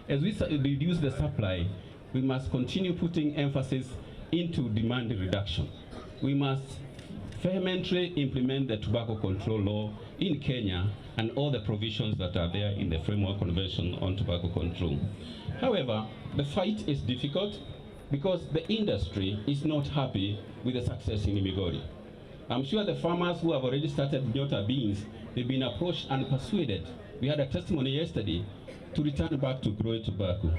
as we reduce the supply, we must continue putting emphasis into demand reduction. We must vehemently implement the tobacco control law in Kenya and all the provisions that are there in the Framework Convention on Tobacco Control. However, the fight is difficult because the industry is not happy with the success in Migori. I'm sure the farmers who have already started Nyota beans, they've been approached and persuaded. We had a testimony yesterday to return back to growing tobacco.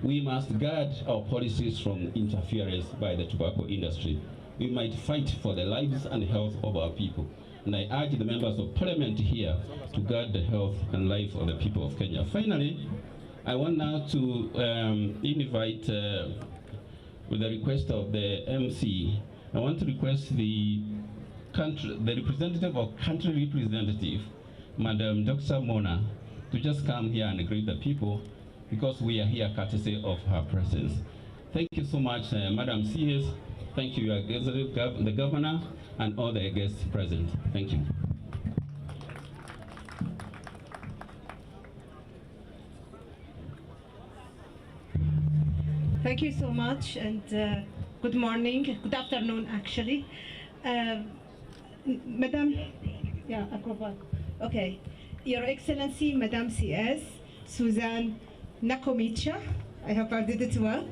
We must guard our policies from interference by the tobacco industry. We might fight for the lives and health of our people. And I urge the members of parliament here to guard the health and life of the people of Kenya. Finally, I want now to invite, with the request of the MC, I want to request the representative or country representative, Madam Dr. Mona, to just come here and greet the people, because we are here courtesy of her presence. Thank you so much, Madam CS. Thank you, Your Executive, the Governor, and all the guests present. Thank you. Thank you so much, and good morning, good afternoon, actually. Madam, okay. Your Excellency, Madam CS, Suzanne Nakomicha, I hope I did it well.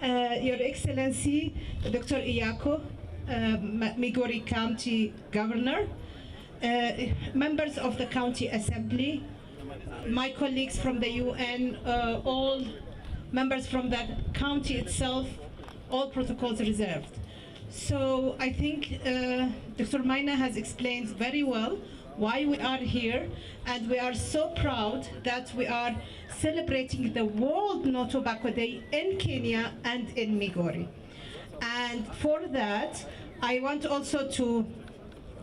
Your Excellency, Dr. Iyako, Migori County Governor, members of the County Assembly, my colleagues from the UN, all members from the county itself, all protocols reserved. So I think Dr. Maina has explained very well why we are here, and we are so proud that we are celebrating the World No Tobacco Day in Kenya and in Migori. And for that, I want also to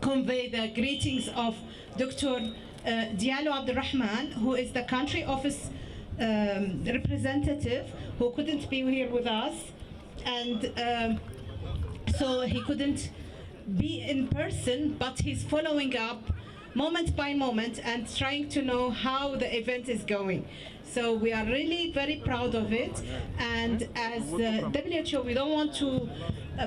convey the greetings of Dr. Diallo Abdurrahman, who is the country office representative, who couldn't be here with us, and so he couldn't be in person, but he's following up moment by moment and trying to know how the event is going. So we are really very proud of it, and as WHO, we don't want to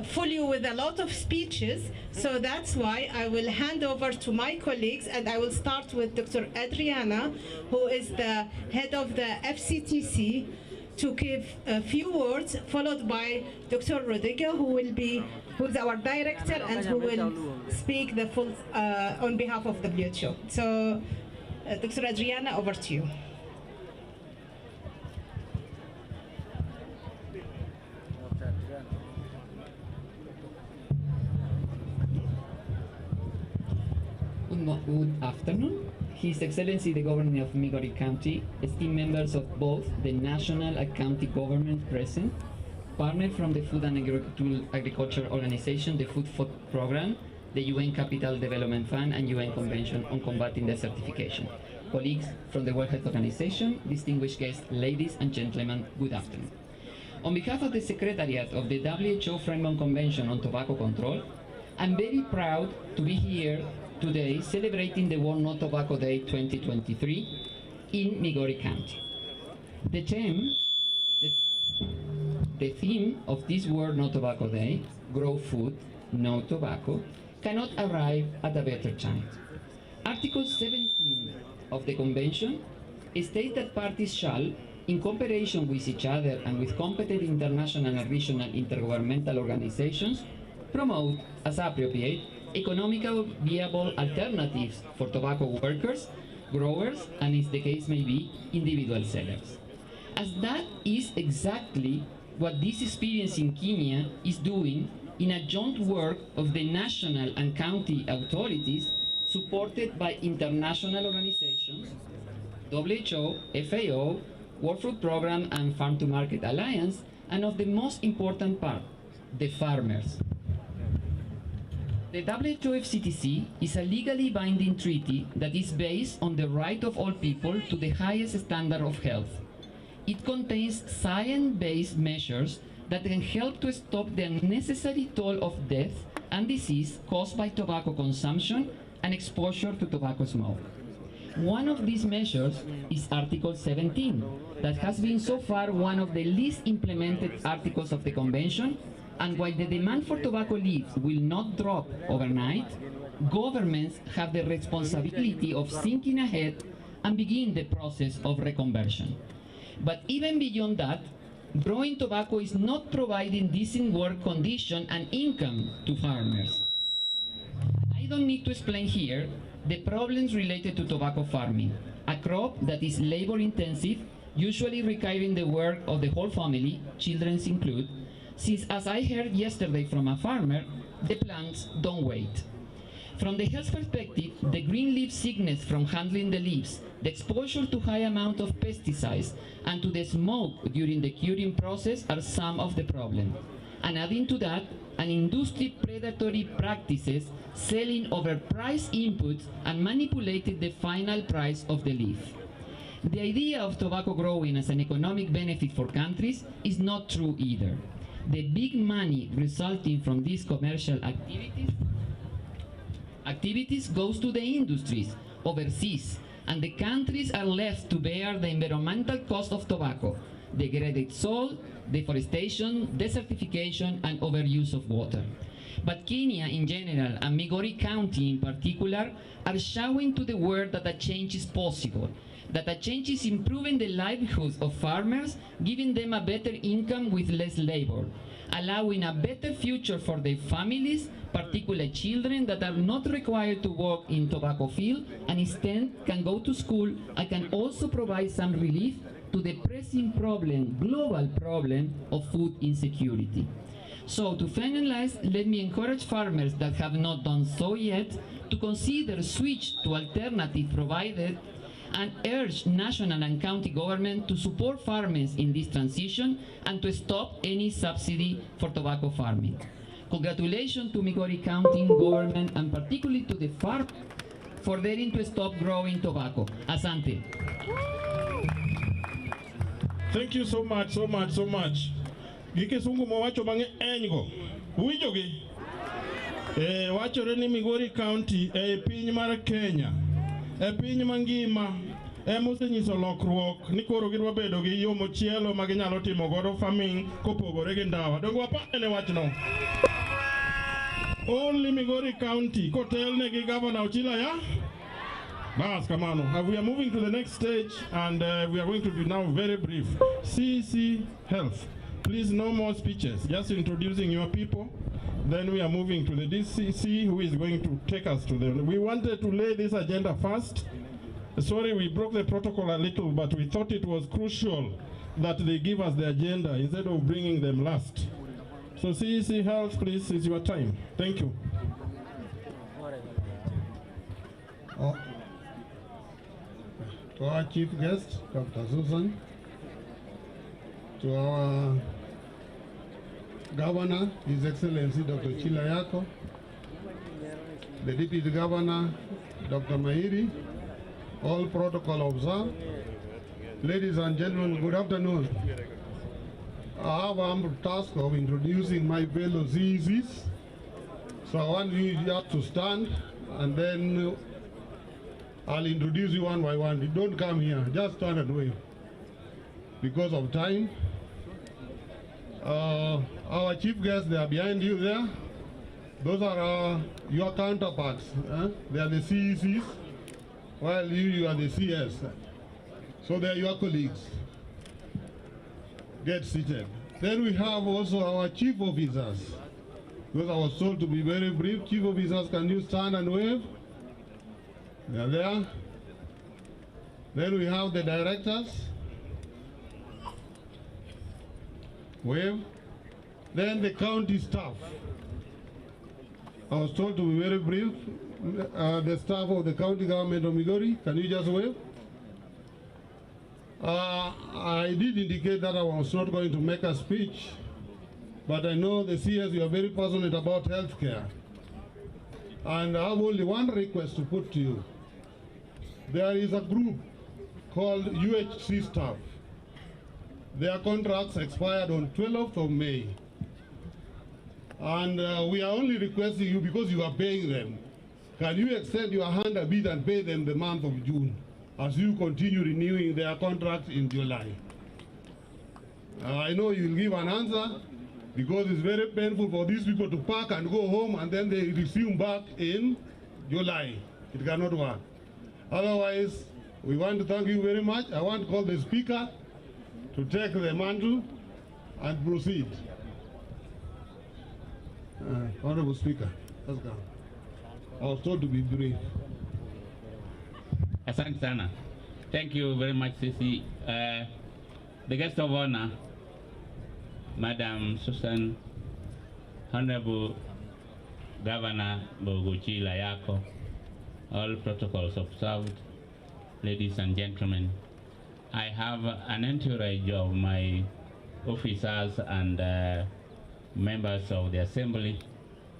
fool you with a lot of speeches, so that's why I will hand over to my colleagues, and I will start with Dr. Adriana, who is the head of the FCTC, to give a few words, followed by Dr. Rodrigo, who is our director and who will speak the full on behalf of WHO. So, Dr. Adriana, over to you. Good afternoon. His Excellency the Governor of Migori County, esteemed members of both the national and county government present, partners from the Food and Agriculture Organization, the Food Program, the UN Capital Development Fund, and UN Convention on Combating Desertification. Colleagues from the World Health Organization, distinguished guests, ladies and gentlemen, good afternoon. On behalf of the Secretariat of the WHO Framework Convention on Tobacco Control, I'm very proud to be here today celebrating the World No Tobacco Day 2023 in Migori County. The theme of this World No Tobacco Day, Grow Food, No Tobacco, cannot arrive at a better time. Article 17 of the Convention states that parties shall, in cooperation with each other and with competent international and regional intergovernmental organizations, promote, as appropriate, economical viable alternatives for tobacco workers, growers, and, as the case may be, individual sellers. As that is exactly what this experience in Kenya is doing in a joint work of the national and county authorities supported by international organizations, WHO, FAO, World Food Program, and Farm to Market Alliance, and of the most important part, the farmers. The WHO-FCTC is a legally binding treaty that is based on the right of all people to the highest standard of health. It contains science-based measures that can help to stop the unnecessary toll of death and disease caused by tobacco consumption and exposure to tobacco smoke. One of these measures is Article 17, that has been so far one of the least implemented articles of the Convention, and while the demand for tobacco leaves will not drop overnight, governments have the responsibility of thinking ahead and begin the process of reconversion. But even beyond that, growing tobacco is not providing decent work conditions and income to farmers. I don't need to explain here the problems related to tobacco farming, a crop that is labor-intensive, usually requiring the work of the whole family, children included, since, as I heard yesterday from a farmer, the plants don't wait. From the health perspective, the green leaf sickness from handling the leaves, the exposure to high amount of pesticides, and to the smoke during the curing process are some of the problems. And adding to that, an industry predatory practices selling overpriced inputs and manipulating the final price of the leaf. The idea of tobacco growing as an economic benefit for countries is not true either. The big money resulting from these commercial activities goes to the industries overseas, and the countries are left to bear the environmental cost of tobacco, degraded soil, deforestation, desertification, and overuse of water. But Kenya in general, and Migori County in particular, are showing to the world that a change is possible, that a change is improving the livelihoods of farmers, giving them a better income with less labor, allowing a better future for their families, particularly children that are not required to work in tobacco field and instead can go to school and can also provide some relief to the pressing problem, global problem of food insecurity. So to finalize, let me encourage farmers that have not done so yet to consider switch to alternative provided and urge national and county government to support farmers in this transition and to stop any subsidy for tobacco farming. Congratulations to Migori County government and particularly to the farm for daring to stop growing tobacco. Asante. Thank you so much, so much, so much. Gike sungu mo wacho mange engo. Uwijo gi? Wachore ni Migori County piny mar Kenya. Piny mangima mosenyiso lokruok ni koro gidwa bedo gi yo mochielo ma ginyalo timo godo farming kopogore gi ndawa. Dongo wapane wachno. Only Migori County kotelne gi Governor Ochilaya. Bas kamano. We are moving to the next stage and we are going to be now very brief. CC Health. Please, no more speeches. Just introducing your people. Then we are moving to the DCC, who is going to take us to the... We wanted to lay this agenda first. Sorry, we broke the protocol a little, but we thought it was crucial that they give us the agenda instead of bringing them last. So CEC Health, please, it's your time. Thank you. To our chief guest, Dr. Susan, to our Governor, His Excellency Dr. Chilayako, the Deputy Governor, Dr. Mahiri, all protocol observed. Ladies and gentlemen, good afternoon. I have a task of introducing my fellow CECs. So I want you just to stand and then I'll introduce you one by one. You don't come here, just stand and wave. Because of time. Our chief guests, they are behind you there. Those are your counterparts. They are the CECs, while you are the CS. So they are your colleagues. Get seated. Then we have also our chief officers. Because I was told to be very brief. Chief officers, can you stand and wave? They are there. Then we have the directors. Wave. Then the county staff. I was told to be very brief. The staff of the county government of Migori, can you just wave? I did indicate that I was not going to make a speech, but I know the CS, you are very passionate about healthcare. And I have only one request to put to you. There is a group called UHC staff. Their contracts expired on 12th of May. And we are only requesting you because you are paying them. Can you extend your hand a bit and pay them the month of June? as you continue renewing their contract in July. I know you'll give an answer because it's very painful for these people to pack and go home and then they resume back in July. It cannot work. Otherwise, we want to thank you very much. I want to call the Speaker to take the mantle and proceed. Honorable Speaker, let's go. I was told to be brief. Asante sana. Thank you very much, Sisi. The guest of honor, Madam Susan, Honorable Governor Boguchila Yako, all protocols observed, ladies and gentlemen. I have an entourage of my officers and members of the assembly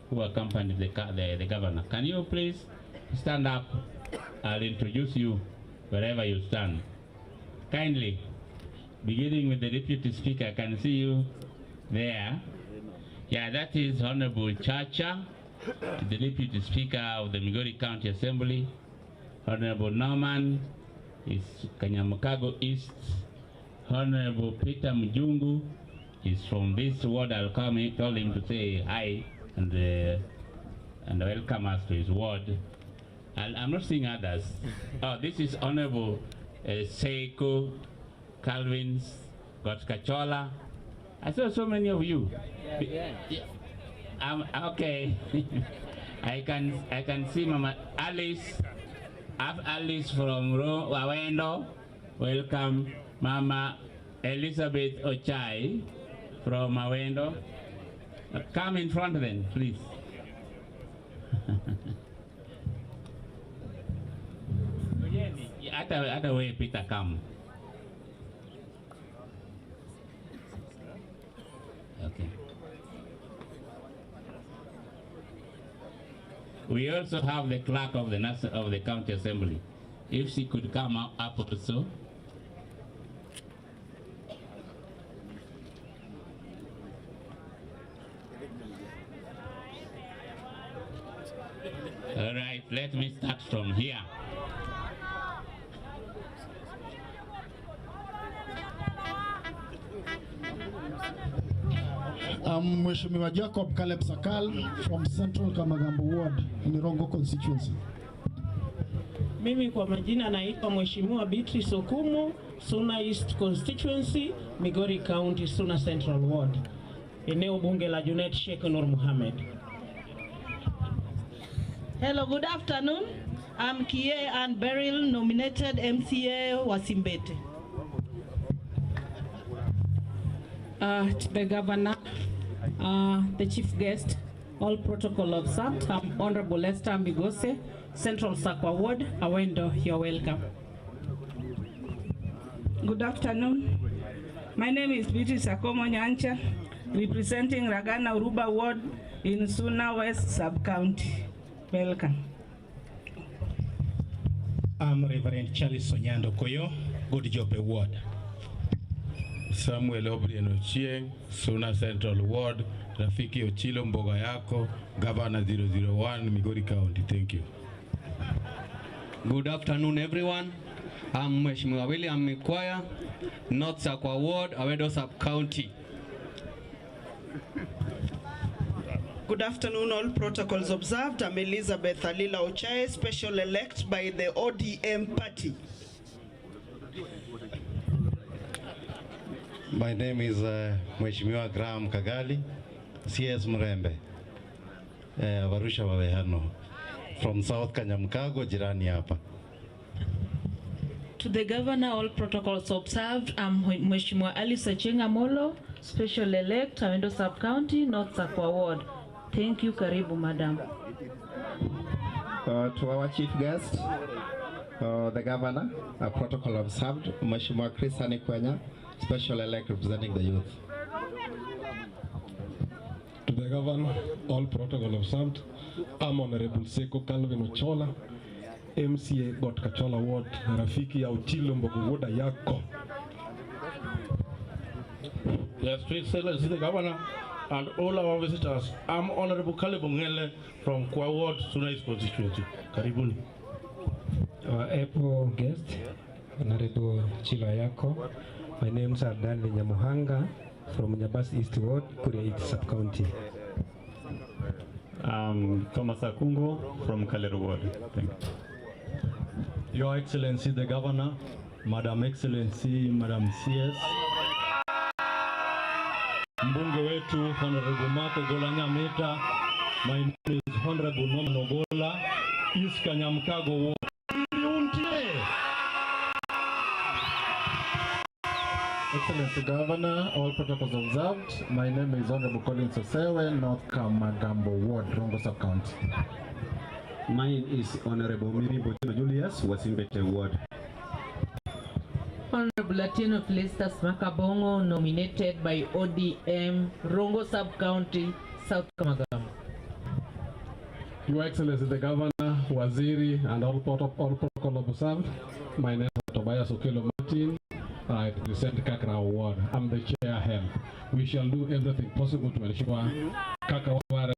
who accompanied the governor. Can you please stand up? I'll introduce you wherever you stand. Kindly, beginning with the Deputy Speaker, I can see you there. Yeah, that is Honorable Chacha, the Deputy Speaker of the Migori County Assembly. Honorable Norman is KENYA-AFYA East. Honorable Peter Mjungu is from this ward. I'll tell him to say hi and welcome us to his ward. I'm not seeing others. Oh, this is Honorable Seiko Calvin's Gotkachola. I saw so many of you. Okay. I can see Mama Alice. Alice from Wawendo. Welcome. Mama Elizabeth Ochai from Wawendo. Come in front then, please. Other way, Peter, come. Okay. We also have the clerk of the county assembly. If she could come up also. All right, let me start from here. I'm Mheshimiwa Jacob Caleb Sakal from Central Kamagambo Ward in Rongo constituency. Mimi kwa majina naitwa Mheshimiwa Beatrice Okumu, Suna East constituency, Migori County, Suna Central Ward. Eneo bunge la Junet Sheikh Nur Mohammed. Hello, good afternoon. I'm Kie Ann Beryl, nominated MCA Wasimbete. To the governor, the chief guest, all protocol observed. I'm Honorable Esther Migose, Central Sakwa Ward, Awendo, you're welcome. Good afternoon. My name is Beatrice Akomo Nyancha, representing Ragana Uruba Ward in Suna West Sub-County. Welcome. I'm Reverend Charles Sonyando Koyo, Good Job Ward. Samuel Obrien Ochieng, Suna Central Ward, Rafiki Ochilo Mboga Yako, Governor 001, Migori County. Thank you. Good afternoon, everyone. I'm Mheshimiwa William Mikwaya, North Sakwa Ward, Awendo Sub-County. Good afternoon, all protocols observed. I'm Elizabeth Alila Ochai, special elect by the ODM party. My name is Mheshimiwa Graham Kagali, CS Mrembe, Warusha Wawehano, from South KENYA-AFYA, jirani hapa. To the governor, all protocols observed. I'm Mheshimiwa Alice Achenga Molo, special elect, Awendo Sub-County, North Sakwa Ward. Thank you, karibu, madam. To our chief guest, the governor, protocol observed, Mheshimiwa Chris Anikwenya, special elect representing the youth. To the governor, all protocol observed. I'm Honorable Seiko Calvin Ochola, MCA Gotkachola Ward, Rafiki ya Uchilo Mbogogoda Yako. Yes, Excellency the governor and all our visitors. I'm Honorable Caleb Ngele from Kwa Ward, Suna East constituency. Karibuni. April guest, Honorable Chilayako. My name is Ardani Nyamuhanga from Nyabas East Ward, Kuria East Sub-County. Thomas Akungo from Kalero Ward. Thank you. Your Excellency the Governor, Madam Excellency, Madam CS, Mbunge wetu Honorable Marco Golanya Meta, my name is Honorable Norman Ogola, East Kanyamkago Ward. Excellency Governor, all protocols observed. My name is Honorable Collins Osewe, North Kamagambo Ward, Rongo Sub-County. Mine is Honorable Miri Bojima Julius, Wasimbete Ward. Honorable Latino Felistas Makabongo, nominated by ODM, Rongo Sub-County, South Kamagambo. Your Excellency the Governor, Waziri, and all protocol observed. My name is Tobias Okelo Martin. I represent Kakra Ward. I'm the chair health. We shall do everything possible to ensure Kakawara,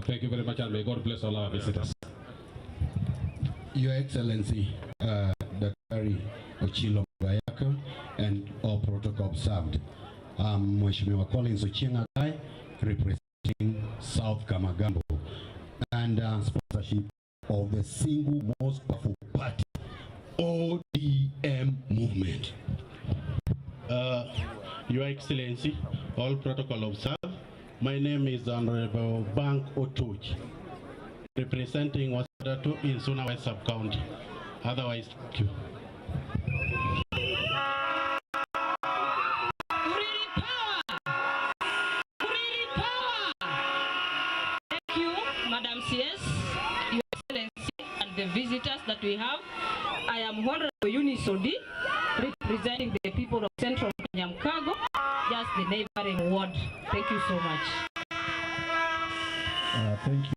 Thank you very much, and may God bless all our visitors. Your Excellency, Dr. Ochilo Bayaka, and all protocol observed. Mheshimiwa Collins Ochieng Agai, representing South Kamagambo, and sponsorship of the single most powerful party, ODM movement. Your Excellency, all protocol observed. My name is Honorable Bank Otuj, representing Wasadato in Suna West Sub-County. Otherwise, thank you. Thank you, Madam CS, Your Excellency, and the visitors that we have. I am Honorable Unisodi, representing the people of Central Kanyamkago, just the neighboring ward. Thank you so much. Thank you.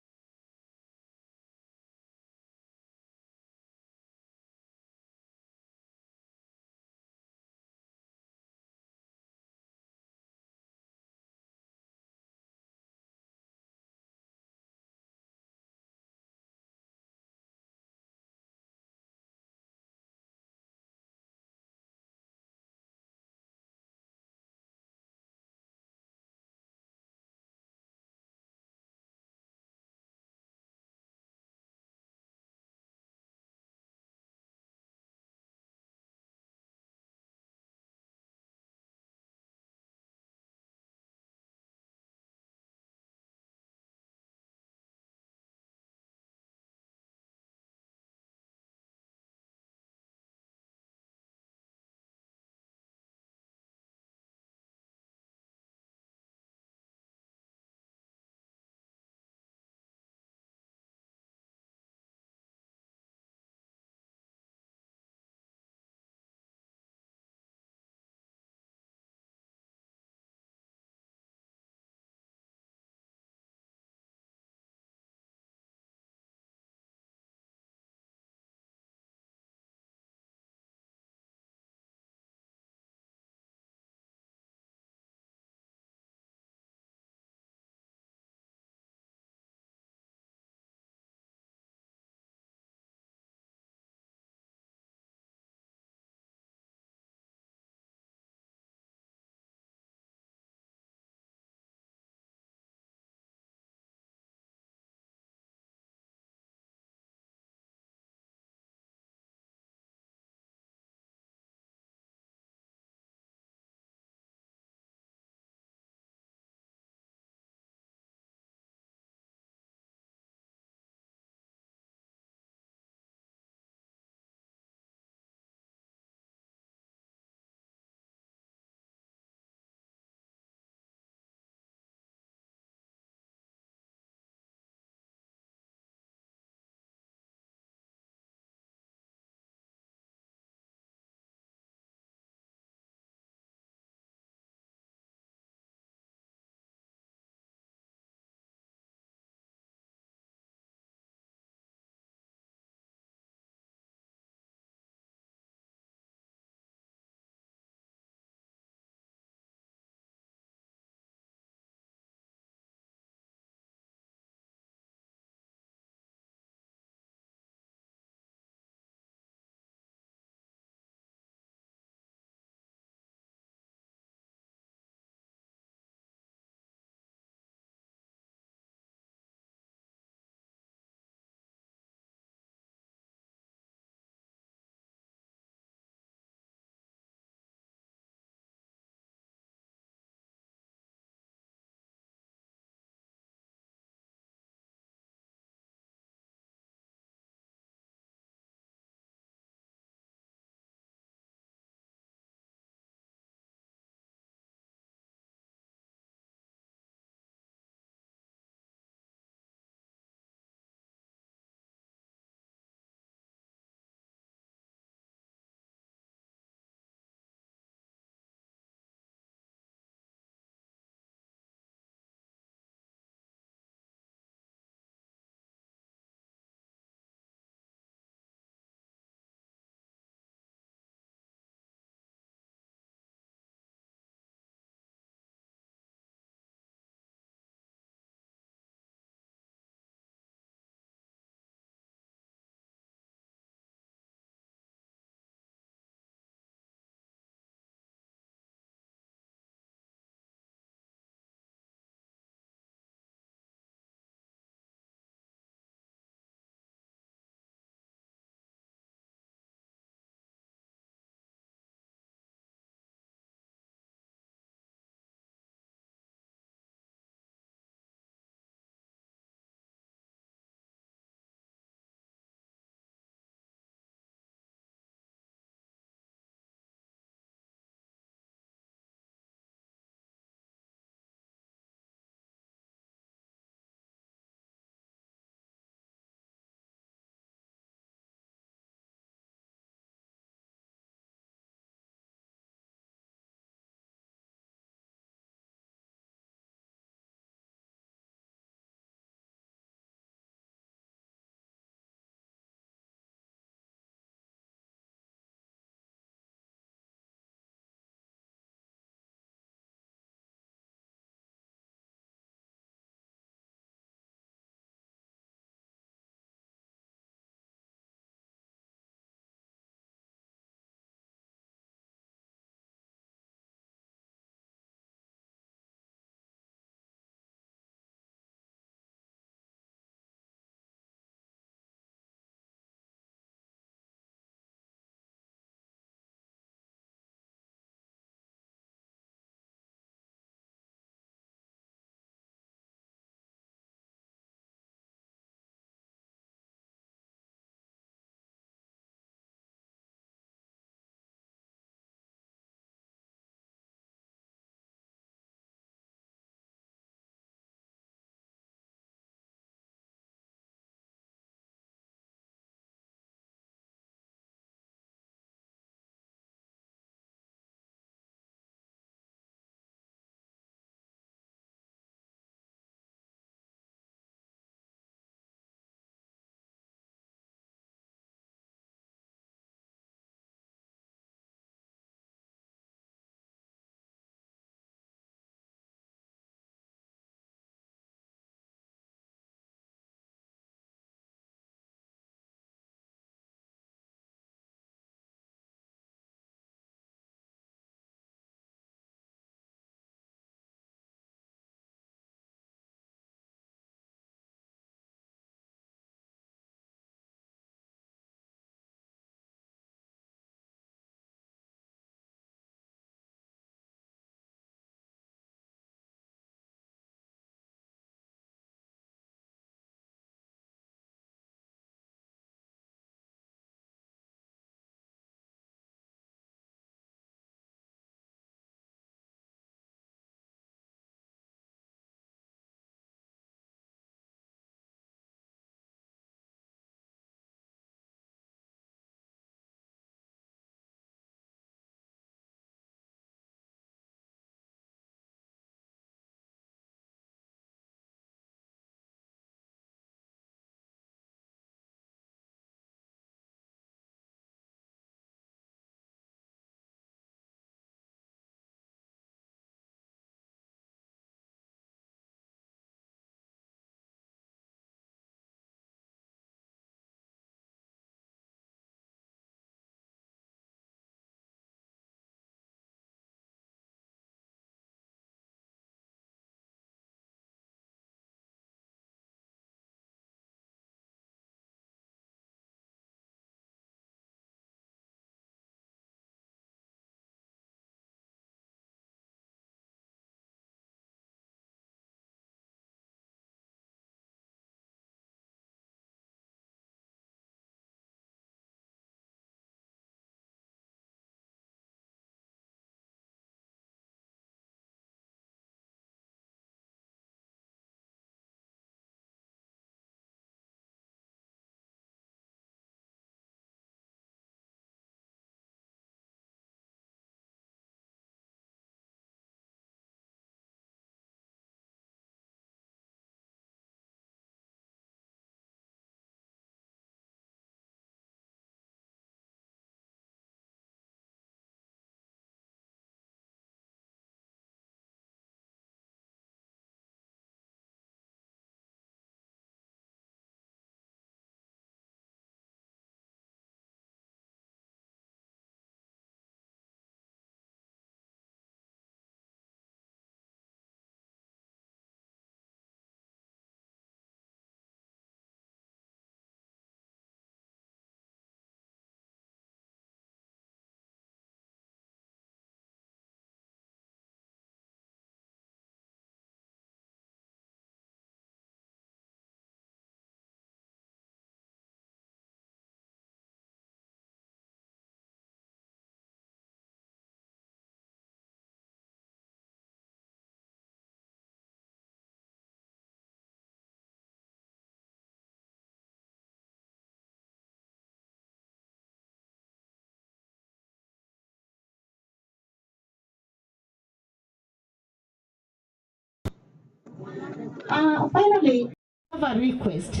Finally, I have a request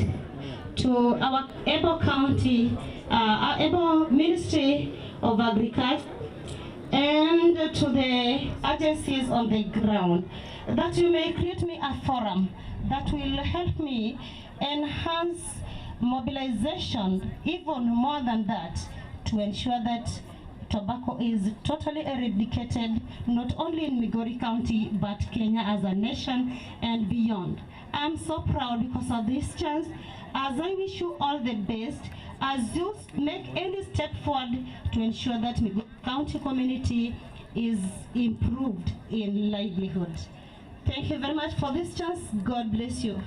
to our Ebo County, our Ebo Ministry of Agriculture, and to the agencies on the ground, that you may create me a forum that will help me enhance mobilization, even more than that, to ensure that tobacco is totally eradicated, not only in Migori County, but Kenya as a nation and beyond. I'm so proud because of this chance. As I wish you all the best, as you make any step forward to ensure that Migori County community is improved in livelihood. Thank you very much for this chance. God bless you.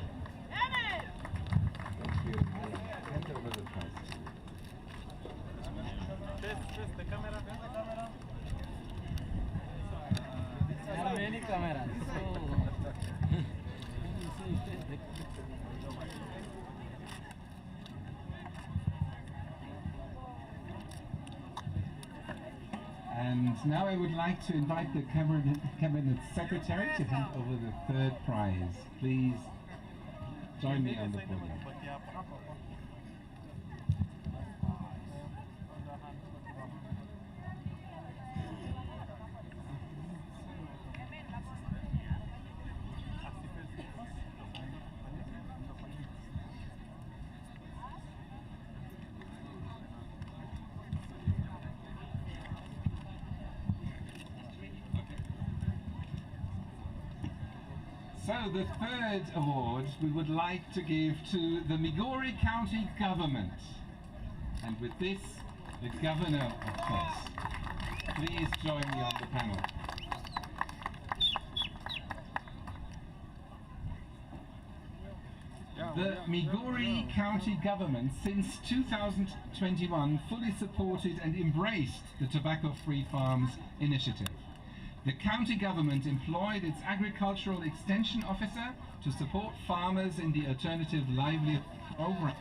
And now I would like to invite the Cabinet Secretary to hand over the third prize. Please join me on the podium. So the third award we would like to give to the Migori County Government. And with this, the Governor, of course. Please join me on the panel. The Migori County Government, since 2021, fully supported and embraced the Tobacco-Free Farms initiative. The county government employed its agricultural extension officer to support farmers in the alternative livelihood program.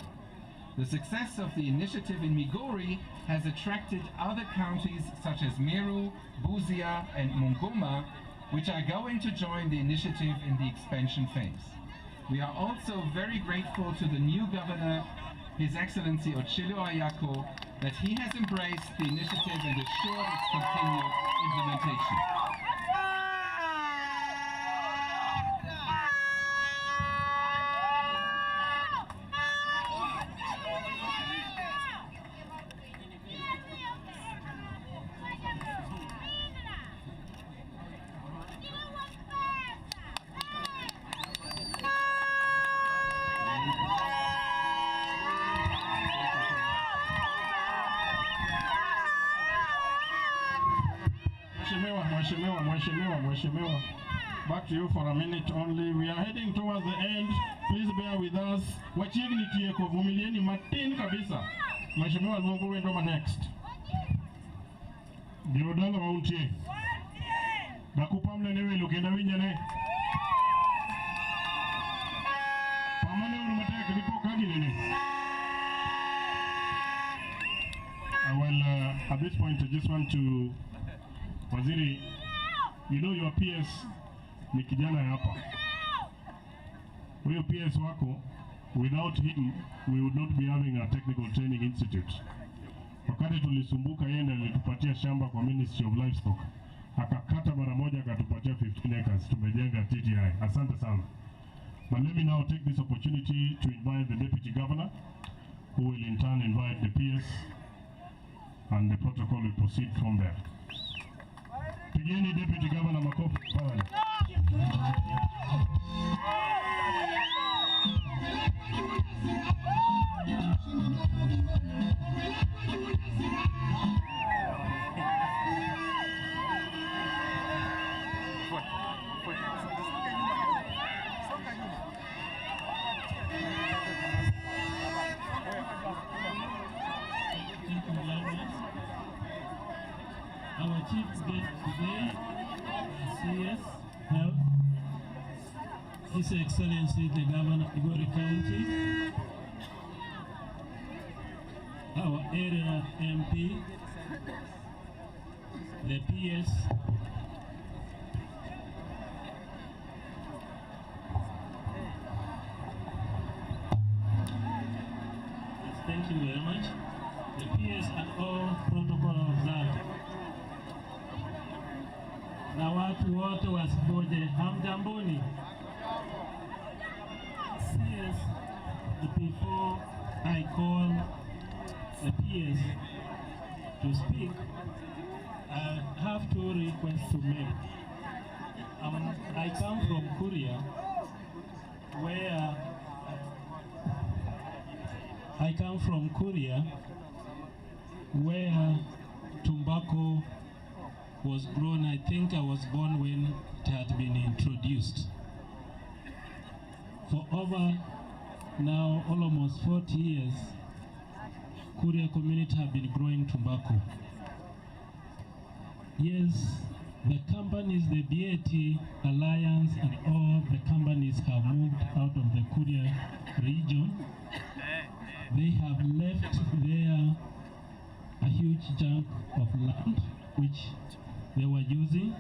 The success of the initiative in Migori has attracted other counties such as Meru, Busia and Mungoma, which are going to join the initiative in the expansion phase. We are also very grateful to the new governor, His Excellency Ochilo Ayako, that he has embraced the initiative and assured its continued implementation. Mheshimiwa, back to you for a minute only. We are heading towards the end. Please bear with us. Wachignitie kuvumilieni matin kabisa. Mheshimiwa Lungu wendoma next. Girodala wauntie. Bakupamle newe lukenda winyane. Pamane unumataya kilipo kagilene. Well, at this point I just want to Waziri, you know your PS ni kijana hapa. Huyo PS wako, without him we would not be having a technical training institute. Wakati tulisumbuka yenda alitupatia shamba kwa Ministry of Livestock. Akakata mara moja akatupatia 15 acres. Tumejenga TTI. Asante sana. But let me now take this opportunity to invite the Deputy Governor, who will in turn invite the PS, and the protocol will proceed from there. Pigeni Deputy Governor makofi tafadhali. Our chief guest today, CS Health, His Excellency the Governor of Migori County, our area MP, the PS, Thank you very much. The PS and all protocol observed. Na watu wote wasipoje, hamjamboni. CS, before I call the PS to speak, I have two requests to make. I come from Korea, where tobacco was grown. I think I was born when it had been introduced. For over now almost 40 years, Korea community have been growing tobacco. Yes, the companies, the BAT Alliance and all the companies have moved out of the Korea region. They have left there a huge chunk of land which they were using.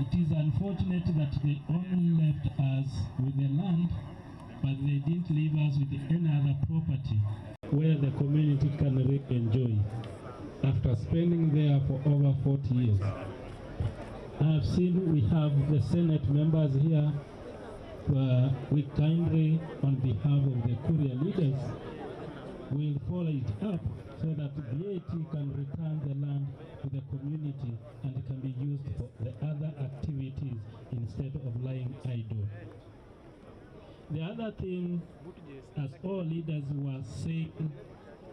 It is unfortunate that they only left us with the land, but they didn't leave us with any other property where the community can really enjoy. After spending there for over 40 years. I have seen we have the Senate members here. We kindly, on behalf of the Korea leaders, will follow it up so that BAT can return the land to the community and it can be used for the other activities instead of lying idle. The other thing, as all leaders were saying,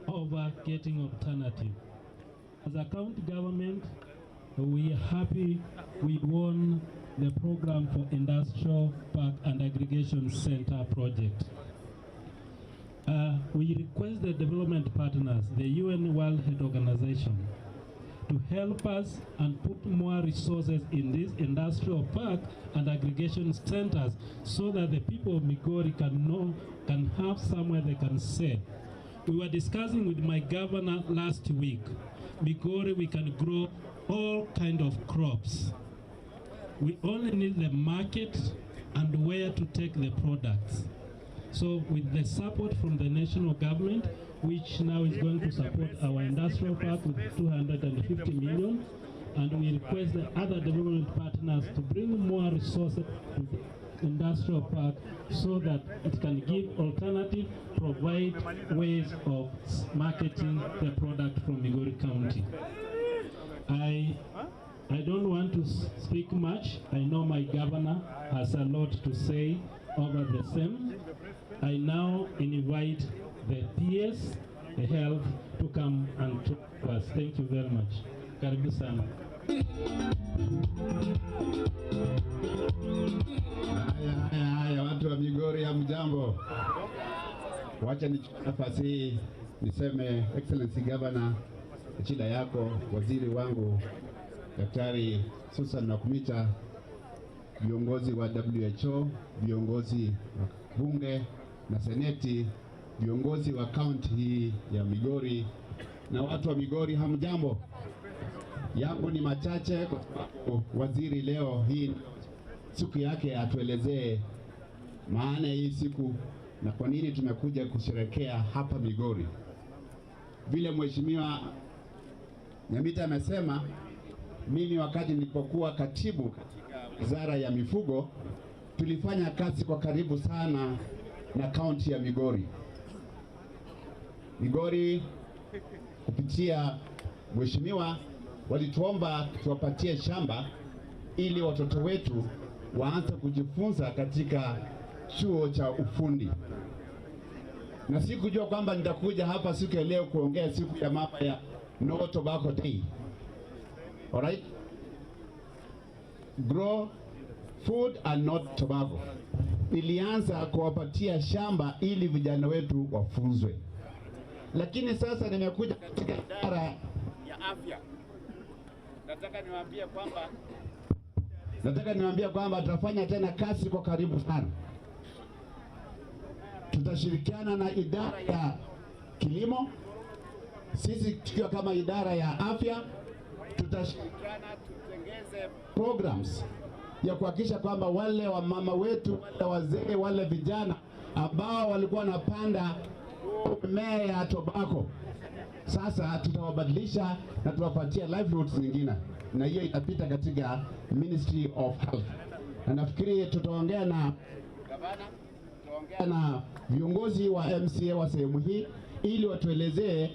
over getting alternative. As a county government, we are happy we won the program for Industrial Park and Aggregation Center project. We request the development partners, the UN World Health Organization, to help us and put more resources in these industrial park and aggregation centers so that the people of Migori can have somewhere they can sell. We were discussing with my governor last week. Migori, we can grow all kind of crops. We only need the market and where to take the products. So with the support from the national government, which now is going to support our industrial park with 250 million, and we request the other development partners to bring more resources to the industrial park so that it can give alternative, provide ways of marketing the product from Migori County. I don't want to speak much. I know my governor has a lot to say over the same. I now invite the PS, the health, to come and talk to us. Thank you very much. Karibu sana. Haya, watu wa Migori hamjambo. Wacha nichukue nafasi hii niseme Excellency Governor, chila yako, waziri wangu Daktari Susan Nakumita, viongozi wa WHO, viongozi wa bunge na seneti, viongozi wa kaunti hii ya Migori na watu wa Migori hamjambo. Yangu ni machache kwa sababu waziri leo hii siku yake atuelezee maana hii siku na kwa nini tumekuja kusherehekea hapa Migori. Vile Mheshimiwa Nyamita amesema, mimi wakati nilipokuwa katibu katika wizara ya mifugo, tulifanya kazi kwa karibu sana na kaunti ya Migori. Migori kupitia Mheshimiwa walituomba tuwapatie shamba ili watoto wetu waanze kujifunza katika chuo cha ufundi. Na sikujua kwamba nitakuja hapa siku ya leo kuongea siku ya mama ya No Tobacco Day. Alright? Grow food and not tobacco. Nilianza kuwapatia shamba ili vijana wetu wafunzwe. Lakini sasa nimekuja katika idara ya afya. Nataka niwaambie kwamba tutafanya tena kazi kwa karibu sana. Tutashirikiana na idara ya kilimo, sisi tukiwa kama idara ya afya, tutashirikiana tutengeze programs ya kuhakikisha kwamba wale wa mama wetu, wale wazee, wale vijana ambao walikuwa wanapanda mimea ya tobacco. Sasa tutawabadilisha na tuwapatia livelihoods nyingine, na hiyo itapita katika Ministry of Health. Na nafikiri tutaongea na gavana, tutaongea na viongozi wa MCA wa sehemu hii ili watuelezee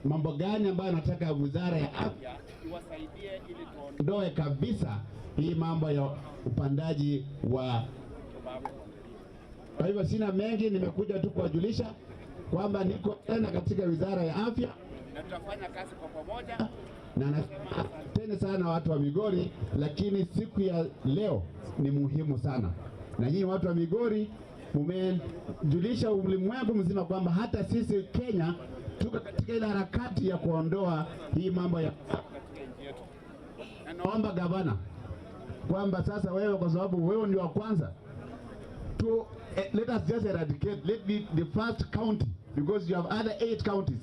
mambo gani ambayo nataka wizara ya afya iwasaidie ili tuondoe kabisa hii mambo ya upandaji wa tobacco. Kwa hivyo sina mengi, nimekuja tu kuwajulisha kwamba niko tena katika wizara ya afya na tutafanya kazi kwa pamoja, na asanteni sana watu wa Migori, lakini siku ya leo ni muhimu sana, na nyinyi watu wa Migori mumejulisha ulimwengu mzima kwamba hata sisi Kenya tuko katika ile harakati ya kuondoa hii mambo ya katika nchi yetu. Na naomba gavana kwamba sasa wewe, kwa sababu wewe ndio wa kwanza to let us just eradicate, let be the first county, because you have other 8 counties.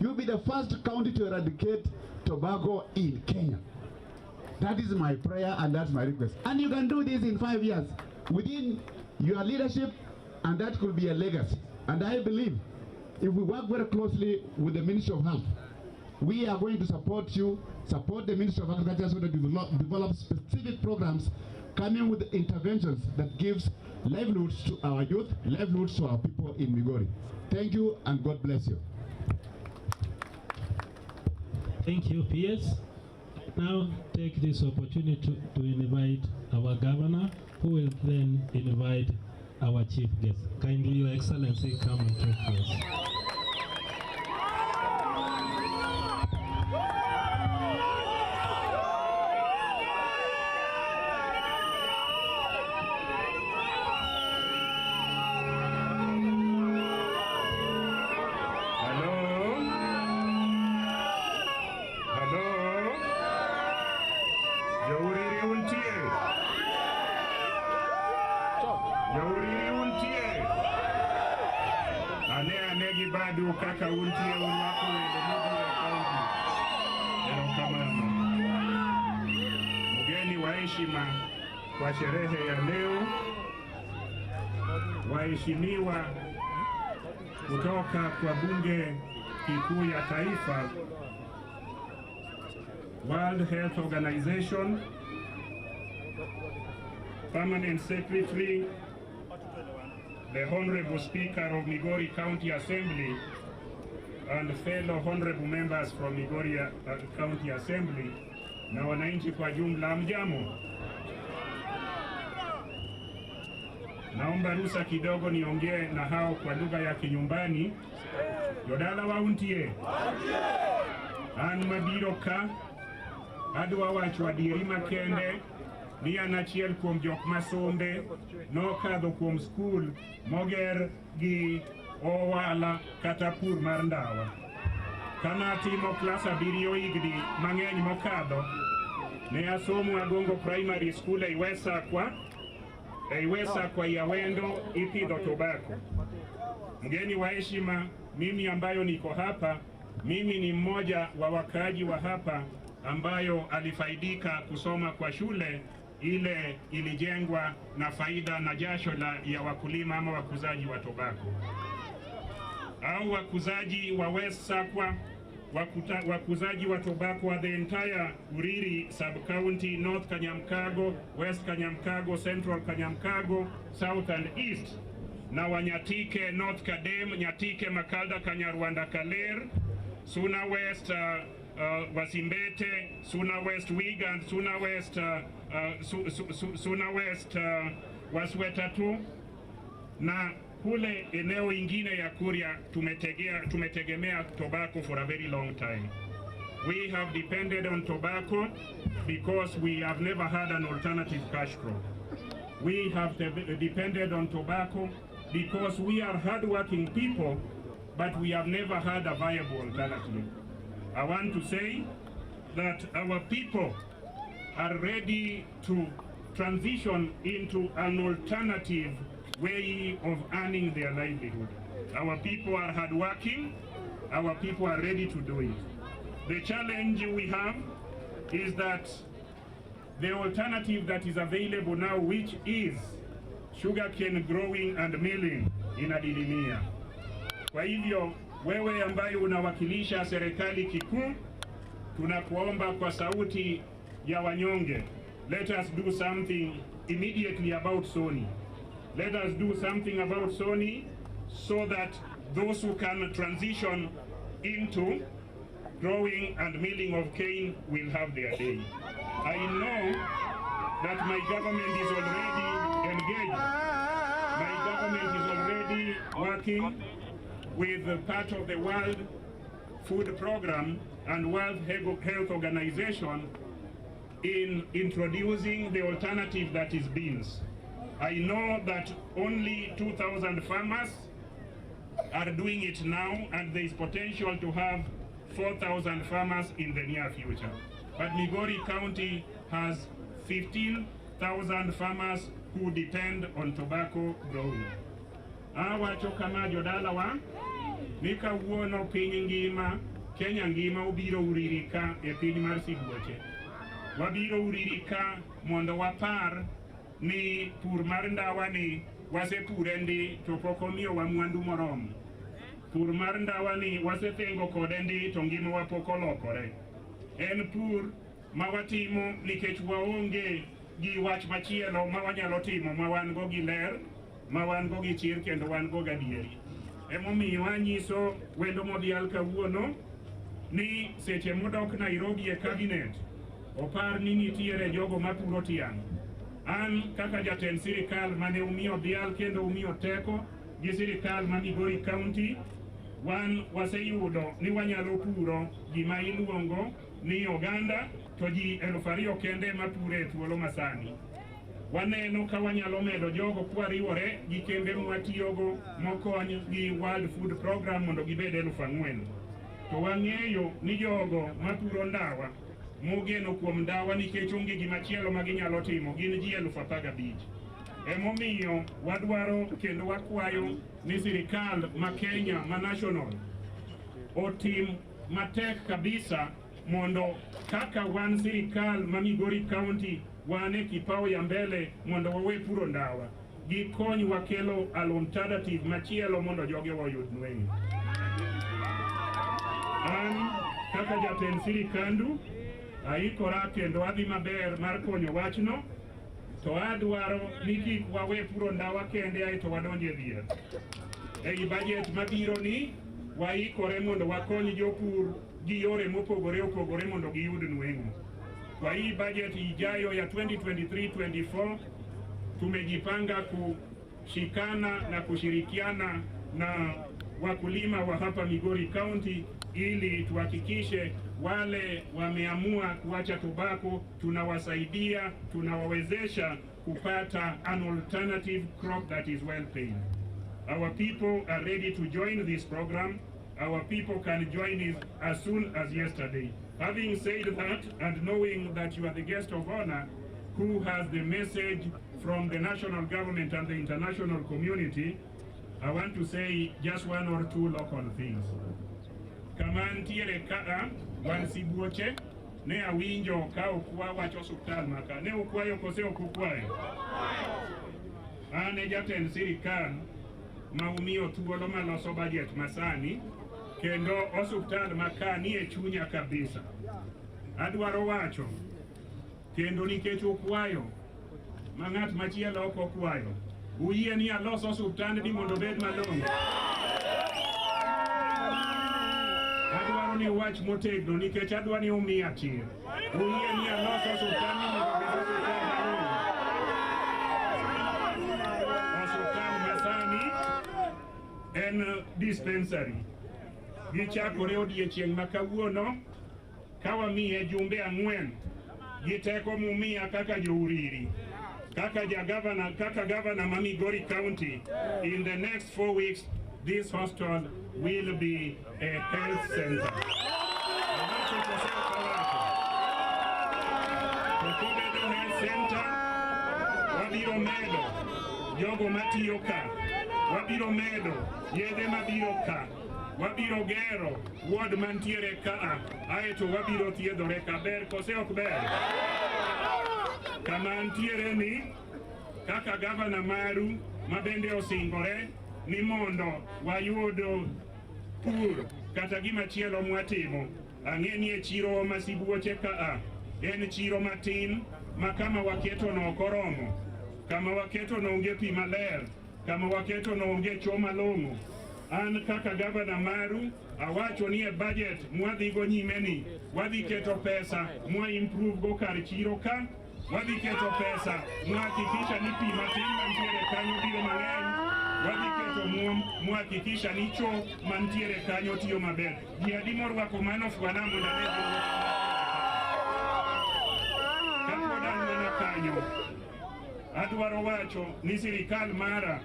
You be the first county to eradicate tobacco in Kenya. That is my prayer and that's my request. And you can do this in 5 years within your leadership, and that could be a legacy. And I believe if we work very closely with the Ministry of Health, we are going to support you, support the Ministry of Agriculture, so that we develop specific programs coming with interventions that gives livelihoods to our youth, livelihoods to our people in Migori. Thank you and God bless you. Thank you, PS. Now take this opportunity to invite our governor, who will then invite our chief guest. Kindly, Your Excellency, come and take place. Kaka untie wako wende Migori County. Erokamano. Mgeni wa heshima kwa sherehe ya leo, waheshimiwa kutoka kwa bunge kikuu ya taifa, World Health Organization, Permanent Secretary, the Honorable Speaker of Migori County Assembly, and fellow honorable members from Migori County Assembly, na wananchi kwa jumla, mjambo. Naomba ruhusa kidogo niongee na hao kwa lugha ya kinyumbani. Yodala wauntie an mabiro ka adwa wacho adieri makende ni an achiel kuom jok masombe nokadho kuom skul moger gi owala kata pur mar ndawa. Kana timo klas 7 higni mang'eny mokadho, ne asomo Agongo Primary School ei Wesakwa ya Wendo, ipidho tobacco. Mgeni wa heshima, mimi ambayo niko hapa, mimi ni mmoja wa wakaaji wa hapa ambayo alifaidika kusoma kwa shule ile ilijengwa na faida na jasho ya wakulima ama wakuzaji wa tobacco. Au wakuzaji wa Wesakwa, wakuzaji wa tobacco wa the entire Uriri sub-county, North Kanyamkago, West Kanyamkago, Central Kanyamkago, South and East, na Wanyatike, North Kadem, Nyatike, Makalda, Kanyarwanda, Kaler, Suna West, Wasimbete, Suna West Wigan, Suna West, Suna West Waswetatu, na kule eneo ingine ya Kuria tumetegemea tobacco for a very long time. We have depended on tobacco because we have never had an alternative cash crop. We have depended on tobacco because we are hard-working people, but we have never had a viable alternative. I want to say that our people are ready to transition into an alternative way of earning their livelihood. Our people are hardworking, our people are ready to do it. The challenge we have is that the alternative that is available now, which is sugarcane growing and milling in Adilimia. Kwa hivyo wewe ambaye unawakilisha serikali kikuu, tunakuomba kwa sauti ya wanyonge, let us do something immediately about Sony. Let us do something about Sony so that those who can transition into growing and milling of cane will have their day. I know that my government is already engaged. My government is already working with part of the World Food Program and World Health Organization in introducing the alternative that is beans. I know that only 2,000 farmers are doing it now, and there is potential to have 4,000 farmers in the near future. But Migori County has 15,000 farmers who depend on tobacco growing. Awa chokama jodalawa, nika uono piny ngima, Kenya ngima ubiro uririka e piny mar Sibuoche. Wabiro uririka mondo wapar ni pur mar ndawa ni wasepure ndi to pok omiyowa mwandu moromo. Pur mar ndawa ni wasethengo kode ndi to ngimawa pok olokore. En pur ma watimo nikech waonge gi wach machielo ma wanyalo timo ma wan go gi ler, ma wan go gi chir kendo wan go gadieri. Emomiyo anyiso wendo modhial kawuono ni seche modok Nairobi e cabinet opar ni nitiere jogo mapuro tiang'. An kaka jatend sirikal mane umiyo dhial kendo umiyo teko gi sirikal ma Migori County, wan waseyudo ni wanyalo puro gima iluongo ni oganda to ji 2,000 kende mapure e thuolo masani. Waneno ka wanyalo medo jogo kwariwore gi kembe mwatiyogo mokony gi World Food Program mondo gibed 4,000. To wang'eyo ni jogo mapuro ndawa mogeno kuom ndawa nikech onge gimachielo ma ginyalo timo gin ji 15,000. Emomiyo wadwaro kendo wakwayo ni sirikal ma Kenya ma national otim matek kabisa mondo kaka wan sirikal ma Migori County wane kipao ya mbele mondo wawe puro ndawa gikony wakelo alternative machielo mondo joge wayud nweng'o. An kaka jatend sirikandu aikora kendo adhi maber mar konyo wachno, to adwaro ni kik wawe puro ndawa kende aito wadonje dhier. Ei budget mabiro ni waikore mondo wakony jopur gi yore mopogore opogore mondo giyud nweng'o. Kwa hii budget ijayo ya 2023-24 tumejipanga kushikana na kushirikiana na wakulima wa hapa Migori County ili tuhakikishe wale wameamua kuacha tobacco tunawasaidia, tunawawezesha kupata an alternative crop that is well paid. Our people are ready to join this program. Our people can join it as soon as yesterday. Having said that, and knowing that you are the guest of honor who has the message from the national government and the international community, I want to say just one or two local things. Kamantiere kaa wan Sibuoche ne awinjo ka okwa wacho osuptal maka ne ukwayo kose okukwayo. Ane jatend sirikal ma umiyo thuolo maloso budget masani kendo osuptal maka ni e chunya kabisa. Adwaro wacho kendo nikech ukwayo ma ng'at machielo ok okwayo, uyie ni alos osuptal ni mondo bed malong'o. Adwaro ni wach motegno nikech adwaro ni umiya chir. Uyie ni alos osuptal ni mondo bed osuptal malong'o. Osuptal masani en dispensary. Gichakore odiechieng' ma kawuono ka wamiye jumbe 4 gi teko mumiya kaka jouriri, kaka governor ma Migori County. In the next 4 weeks, this hostel will be a health center. Health center, wabiro medo jogo matiyo ka, wabiro medo yedhe mabiro ka, wabiro gero ward mantiere ka, aeto wabiro thiedhore ka. Ber kose ok ber? Kama antiere ni kaka governor maru ma bende osingore ni mondo wayudo pur kata gima chielo mwatimo. Ang'eni e chiro ma Sibuoche kaa en chiro matin ma kama waketo no okoromo, kama waketo no onge pi maler, kama waketo no onge choo malong'o. An kaka gavana maru awacho ni e budget mwadhi go nyimeni wadhi keto pesa mwa improve go kar chiro ka, wadhi keto pesa mwahakikisha ni pi matin mantiere kanyo biro mang'eny, wadhi keto muom mwahakikisha ni choo mantiere kanyo tiyo maber. Ji adi morwako mano fwana mondo ane kapod an mana kanyo adwaro wacho ni sirikal mara,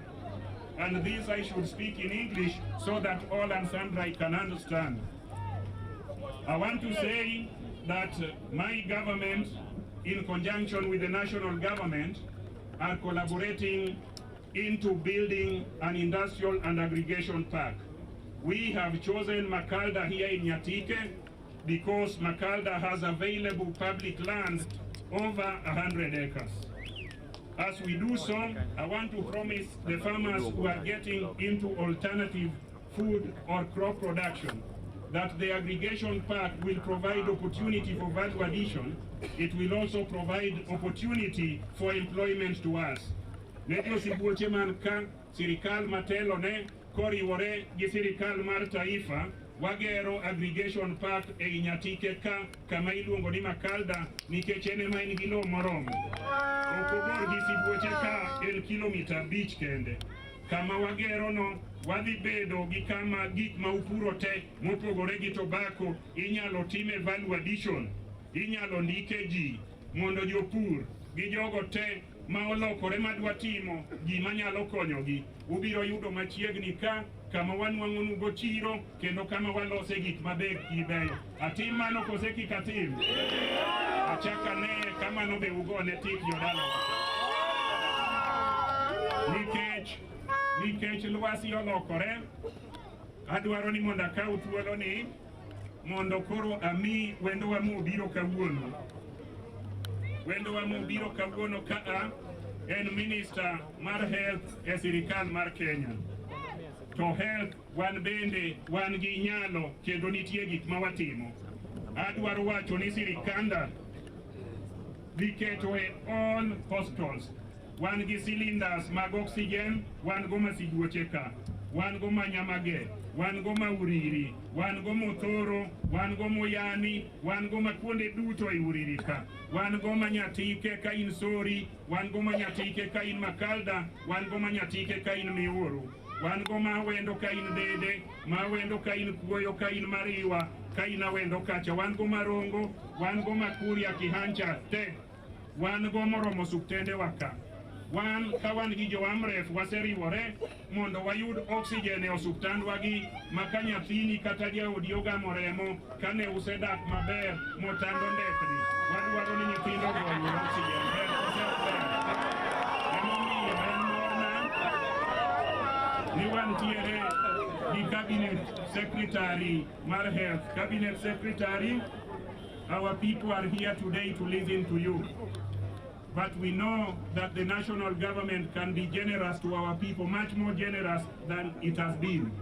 and this I should speak in English so that all and sundry can understand. I want to say that my government, in conjunction with the national government, are collaborating into building an industrial and aggregation park. We have chosen Makalda here in Nyatike because Makalda has available public land over 100 acres. As we do so, I want to promise the farmers who are getting into alternative food or crop production that the aggregation park will provide opportunity for value addition. It will also provide opportunity for employment to us. Nedio Sibuoche man ka sirikal matelo ne koriwore gi sirikal mar taifa wagero aggregation park e Nyatike ka kama iluongo ni Makalda nikech en ema en gi lowo moromo. Okobor gi Sibuoche ka en kilomita 5 kende. Kama wagero no wadhi bedo gi kama gik ma upuro te mopogore gi tobacco inyalo time value addition, inyalo ndike ji mondo jopur gi jogo te ma olokore madwa timo gima nyalo konyogi ubiro yudo machiegni ka kama wanwang'onu go chiro kendo kama walose gik maber kibeyo. Atim mano kose kik atim? Achaka ne kama no be ugone tik yodalo. Nikech lwasi olokore, adwaro ni mondo akaw thuolo ni mondo koro ami wendowa mobiro kawuono. Wendowa mobiro kawuono kaa en Minister mar Health e sirikal mar Kenya. To health wan bende wan gi nyalo kendo nitie gik ma watimo. Adwaro wacho ni sirikanda dhi keto e all hospitals. Wan gi cylinders mag oxygen, wan go ma Sibuoche ka, wan go ma Nyamage, wan go ma Uriri, wan go Mothoro, wan go Moyani, wan go ma kuonde duto e Uriri ka, wan go ma Nyatike ka in Sori, wan go ma Nyatike ka in Makalda, wan go ma Nyatike ka in Miuru, wan go ma Awendo ka in Dede, ma Awendo ka in Kuoyo ka in Mariwa, ka in Awendo kacha, wan go ma Rongo, wan go ma Kuria Kihancha te, wan go moromo suptende waka. Wan kawan gi jo Amref waseriwore mondo wayud oxygen e osuptandwa gi maka nyathini kata jaodi ogamo remo kane usedak maber motando ndekni wadwaro ni nyithindo go oyud oxygen. Emomiyo en morna ni wantiere gi cabinet secretary mar health. Cabinet secretary, our people are here today to listen to you. But we know that the national government can be generous to our people, much more generous than it has been.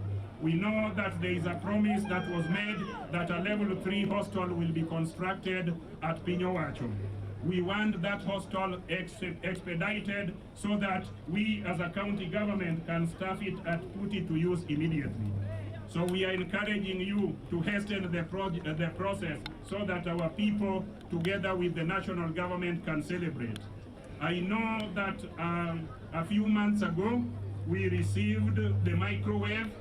We know that there is a promise that was made that a level 3 hostel will be constructed at Pinyowacho. We want that hostel expedited so that we as a county government can staff it and put it to use immediately. So we are encouraging you to hasten the process so that our people, together with the national government, can celebrate. I know that a few months ago, we received the microwave.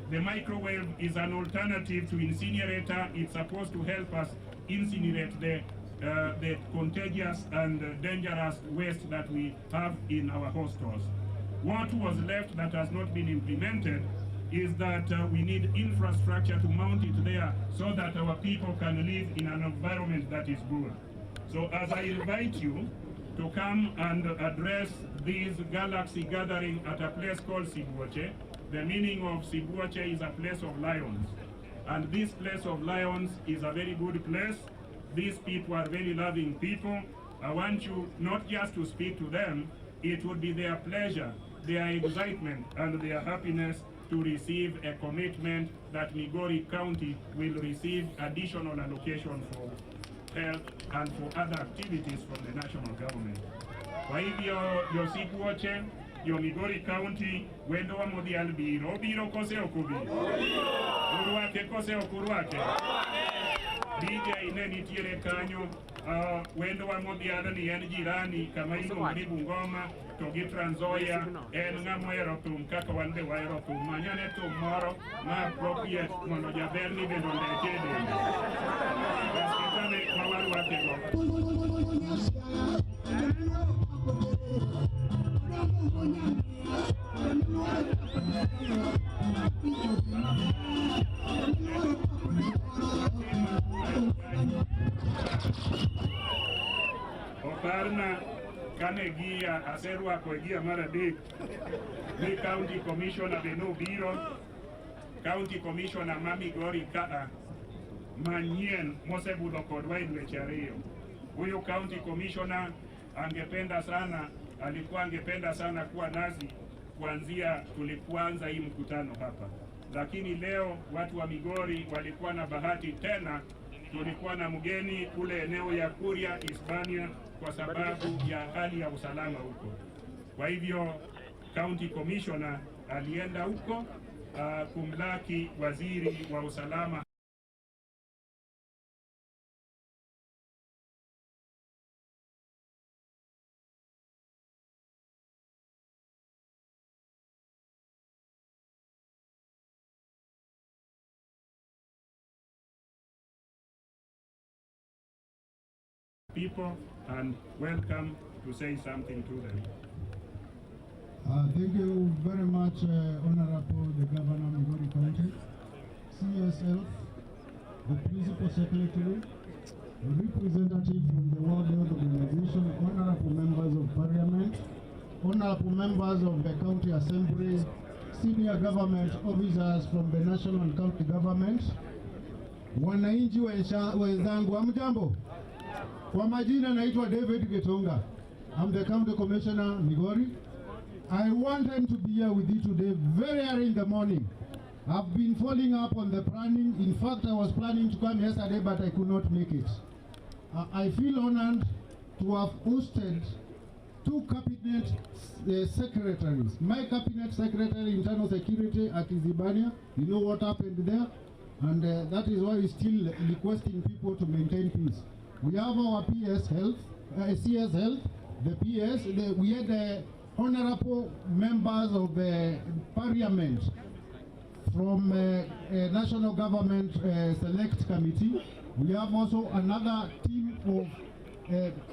The microwave is an alternative to incinerator. It's supposed to help us incinerate the contagious and dangerous waste that we have in our hostels. What was left that has not been implemented is that we need infrastructure to mount it there so that our people can live in an environment that is good. So as I invite you to come and address this Galaxy gathering at a place called Sibuoche, the meaning of Sibuoche is a place of lions. And this place of lions is a very good place. These people are very loving people. I want you not just to speak to them, it would be their pleasure their excitement and their happiness to receive a commitment that Migori County will receive additional allocation for health and for other activities from the national government. Kwa hivyo yosiku wote yo Migori County wendo wa modi albiro biro kose okubiro uruake kose okuruake DJ ine nitiere kanyo wendo wa modi ni en jirani kama ino ni Bungoma to gi Trans Nzoia en ng'amwero thum kaka wan be wahero thum manyane thum moro ma appropriate mondo jaberni bendo ndeke dende basketane mawaruake go. Oparna kane gia aserwako e gia mar adek ni County Commissioner Beno biro, County Commissioner ma Migori kaa manyien mosebudho kodwa e dweche ariyo. Huyu County Commissioner alikuwa angependa sana kuwa nasi kuanzia tulipoanza hii mkutano hapa, lakini leo watu wa Migori walikuwa na bahati tena, tulikuwa na mgeni kule eneo ya Kuria, Hispania, kwa sababu ya hali ya usalama huko. Kwa hivyo County Commissioner alienda huko kumlaki waziri wa usalama people and welcome to say something to them. Thank you very much, Honorable the Governor of Migori County, CSL, the Principal Secretary, the representative from the World Health Organization, Honorable Members of Parliament, Honorable Members of the County Assembly, Senior Government Officers from the National and County Government, wananchi wenzangu, hamjambo? Kwa majina naitwa David Getonga. I'm the County Commissioner Migori. I wanted to be here with you today very early in the morning. I've been following up on the planning. In fact, I was planning to come yesterday, but I could not make it. I feel honored to have hosted two cabinet secretaries. My cabinet secretary, Internal Security at Izibania, you know what happened there, and that is why we're still requesting people to maintain peace. We have our PS Health, CS Health, the PS, we had the honorable members of the Parliament from National Government Select Committee. We have also another team of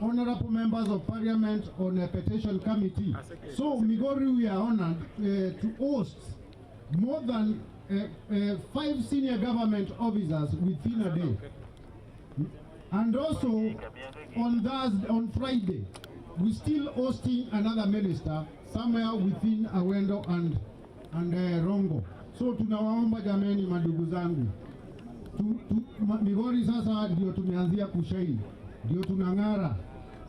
honorable members of Parliament on a petition committee. So Migori, we are honored to host more than 5 senior government officers within a day. And also on Friday, we're still hosting another minister somewhere within Awendo and Rongo. So tunawaomba jameni madugu zangu. Migori sasa ndio tumeanzia kushaini, ndio tunang'ara.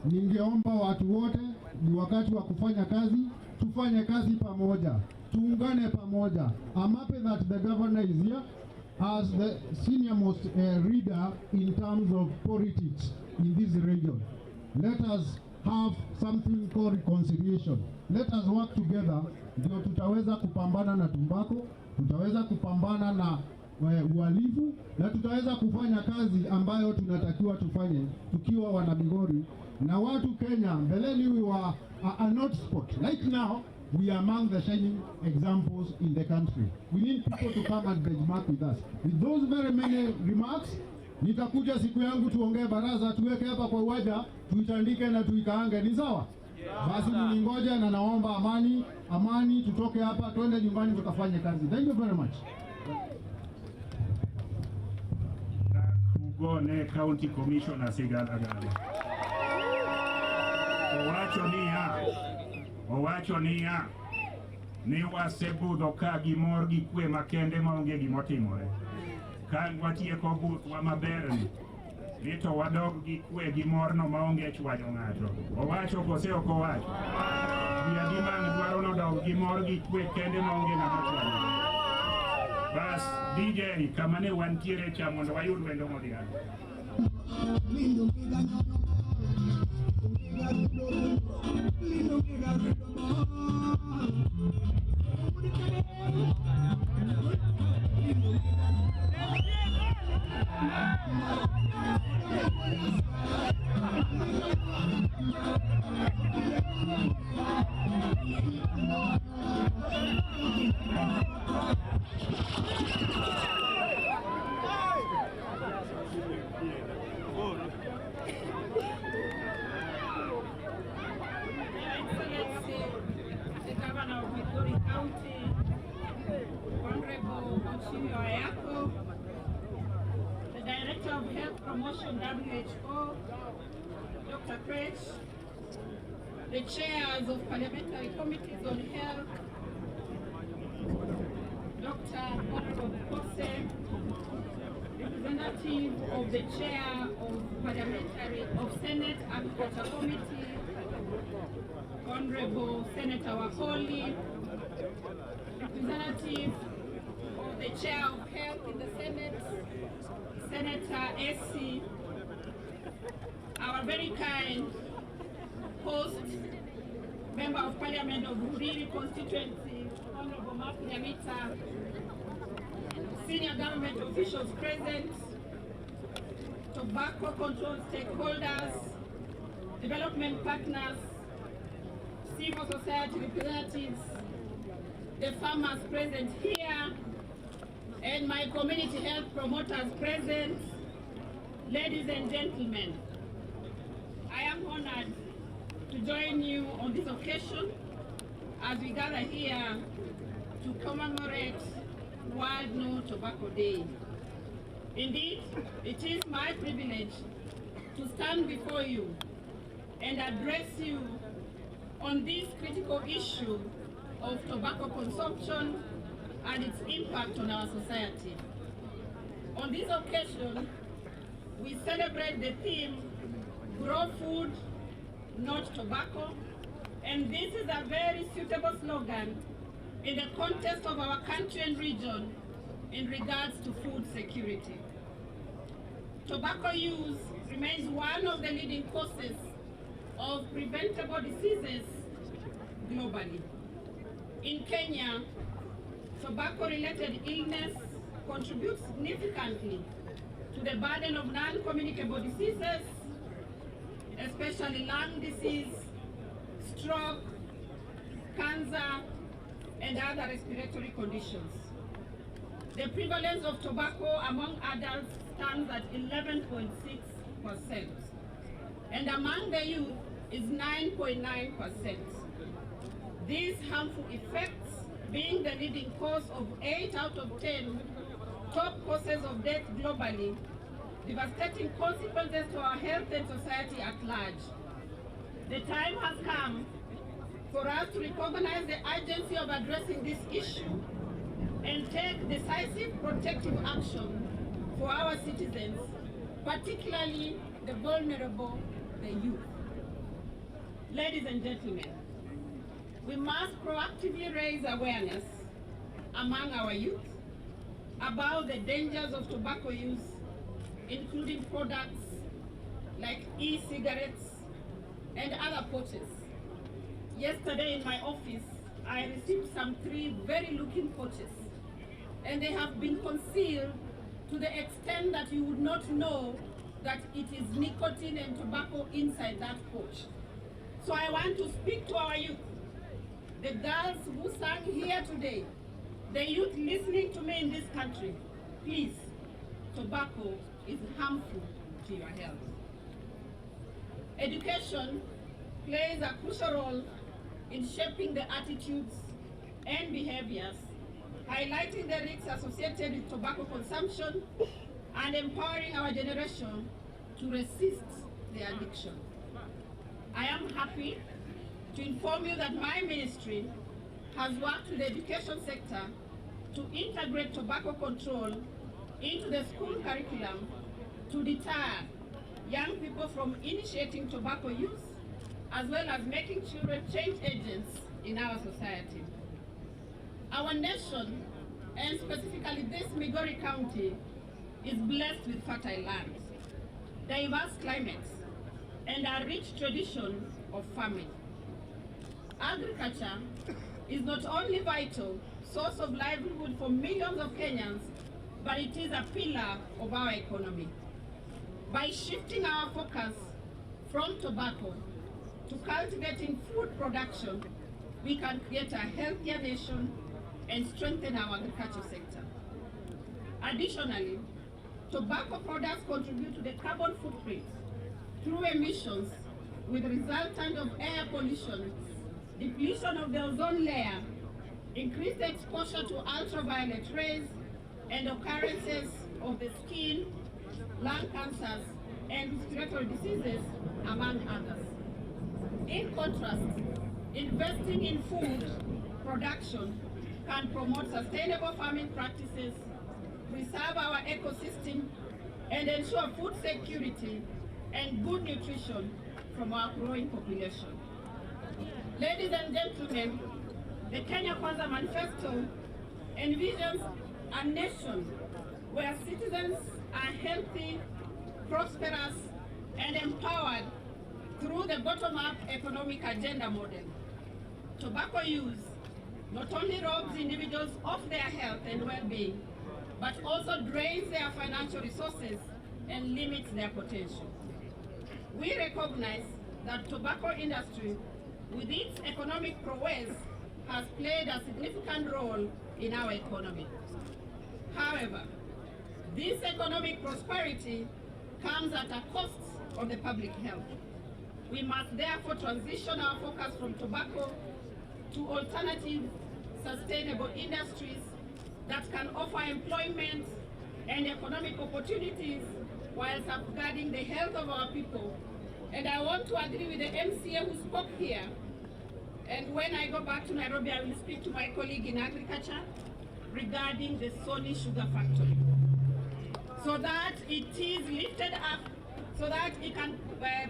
Ningeomba watu wote, ni wakati wa kufanya kazi, tufanye kazi pamoja, tuungane pamoja. I'm happy that the governor is here as the senior most leader in terms of politics in this region. Let us have something called reconciliation. Let us work together, ndio tutaweza kupambana na tumbako, tutaweza kupambana na uhalifu, na tutaweza kufanya kazi ambayo tunatakiwa tufanye tukiwa wana Migori na watu Kenya. Mbeleni we were a not spot. Right now we are among the shining examples in the country. We need people to come and benchmark with us. With those very many remarks, nitakuja siku yangu tuongee baraza, tuweke hapa kwa uwaja, tuitandike na tuikaange, ni sawa? Basi mningoje, na naomba amani, tutoke hapa twende nyumbani tukafanye kazi. Thank you very much. Ugone County Commissioner Sigalagala. Owacho niya ni wasebudho ka gimor gi kwe makende maonge gimotimore. Ka watieko buthwa maberni, ni to wadog gi kwe gi morno maonge chwanyo ng'ato. Owacho kose ok owacho? Obiagi man dwaro nodog gi mor gi kwe kende maonge ng'ama chwalo. Bas, DJ, kama ne wantiere cha mondo wayud wendo modhial. The Governor of Migori County, Honorable KENYA-AFYA, the Director of Health Promotion, WHO, Dr. Kretsch, the chairs of parliamentary committees on health, Dr. Honorable Kose, representative of the chair of Senate Agriculture Committee, Honorable Senator Wakoli, representative of the chair of health in the Senate, Senator Essie, our very kind host, Member of Parliament of Buriri constituency, Honorable Mafiamita, senior government officials present, tobacco control stakeholders, development partners, civil society representatives, the farmers present here, and my community health promoters present, ladies and gentlemen. I am honored to join you on this occasion as we gather here to commemorate World No Tobacco Day. Indeed, it is my privilege to stand before you and address you on this critical issue of tobacco consumption and its impact on our society. On this occasion, we celebrate the theme, Grow Food, Not Tobacco, and this is a very suitable slogan in the context of our country and region in regards to food security. Tobacco use remains one of the leading causes of preventable diseases globally. In Kenya, tobacco-related illness contributes significantly to the burden of non-communicable diseases, especially lung disease, stroke, cancer, and other respiratory conditions. The prevalence of tobacco among adults stands at 11.6%, and among the youth is 9.9%. These harmful effects being the leading cause of 8 out of 10 top causes of death globally, devastating consequences to our health and society at large. The time has come for us to recognize the urgency of addressing this issue and take decisive protective action for our citizens, particularly the vulnerable, the youth. Ladies and gentlemen, we must proactively raise awareness among our youth about the dangers of tobacco use, including products like e-cigarettes and other pouches. Yesterday in my office, I received some 3 very looking pouches, and they have been concealed to the extent that you would not know that it is nicotine and tobacco inside that pouch. So I want to speak to our youth, the girls who sang here today, the youth listening to me in this country. Please, tobacco is harmful to your health. Education plays a crucial role in shaping the attitudes and behaviors, highlighting the risks associated with tobacco consumption and empowering our generation to resist the addiction. I am happy to inform you that my ministry has worked with the education sector to integrate tobacco control into the school curriculum to deter young people from initiating tobacco use as well as making children change agents in our society. Our nation, and specifically this Migori County, is blessed with fertile lands, diverse climates, and a rich tradition of farming. Agriculture is not only vital source of livelihood for millions of Kenyans, but it is a pillar of our economy. By shifting our focus from tobacco to cultivating food production, we can create a healthier nation and strengthen our agriculture sector. Additionally, tobacco products contribute to the carbon footprint through emissions with resultant of air pollution, depletion of the ozone layer, increased exposure to ultraviolet rays, and occurrences of the skin, lung cancers, and respiratory diseases, among others. In contrast, investing in food production can promote sustainable farming practices, preserve our ecosystem, and ensure food security and good nutrition from our growing population. Ladies and gentlemen, the Kenya Kwanza Manifesto envisions a nation where citizens are healthy, prosperous, and empowered through the bottom-up economic agenda model. Tobacco use not only robs individuals of their health and well-being, but also drains their financial resources and limits their potential. We recognize that tobacco industry, with its economic prowess, has played a significant role in our economy. However, this economic prosperity comes at a cost of the public health. We must therefore transition our focus from tobacco to alternative sustainable industries that can offer employment and economic opportunities while safeguarding the health of our people. And I want to agree with the MCA who spoke here. And when I go back to Nairobi, I will speak to my colleague in agriculture regarding the Sony Sugar Factory, so that it is lifted up, so that it can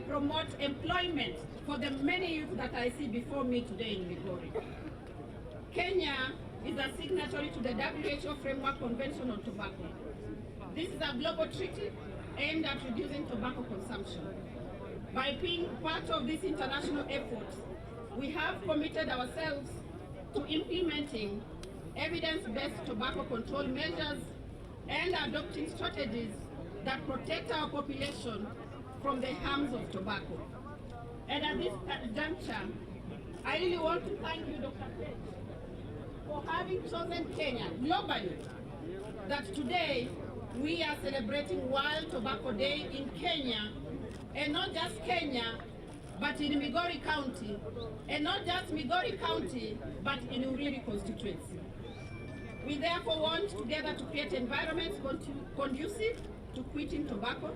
promote employment for the many youth that I see before me today in Migori. Kenya is a signatory to the WHO Framework Convention on Tobacco. This is a global treaty aimed at reducing tobacco consumption. By being part of this international effort, we have committed ourselves to implementing evidence-based tobacco control measures and adopting strategies that protect our population from the harms of tobacco. And at this juncture, I really want to thank you, Dr. Page, for having chosen Kenya globally, that today we are celebrating World Tobacco Day in Kenya, and not just Kenya, but in Migori County, and not just Migori County, but in Uriri constituency. We therefore want together to create environments conducive to quitting tobacco.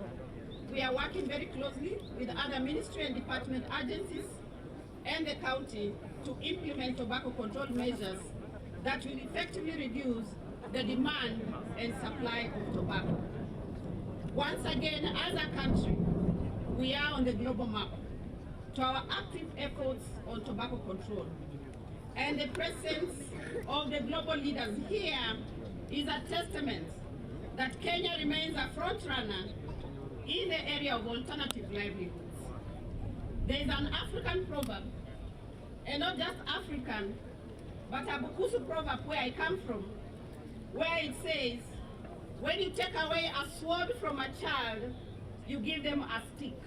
We are working very closely with other ministry and department agencies and the county to implement tobacco control measures that will effectively reduce the demand and supply of tobacco. Once again, as a country, we are on the global map to our active efforts on tobacco control. And the presence of the global leaders here is a testament that Kenya remains a front runner in the area of alternative livelihoods. There is an African proverb, and not just African, but a Bukusu proverb where I come from, where it says, when you take away a sword from a child, you give them a stick.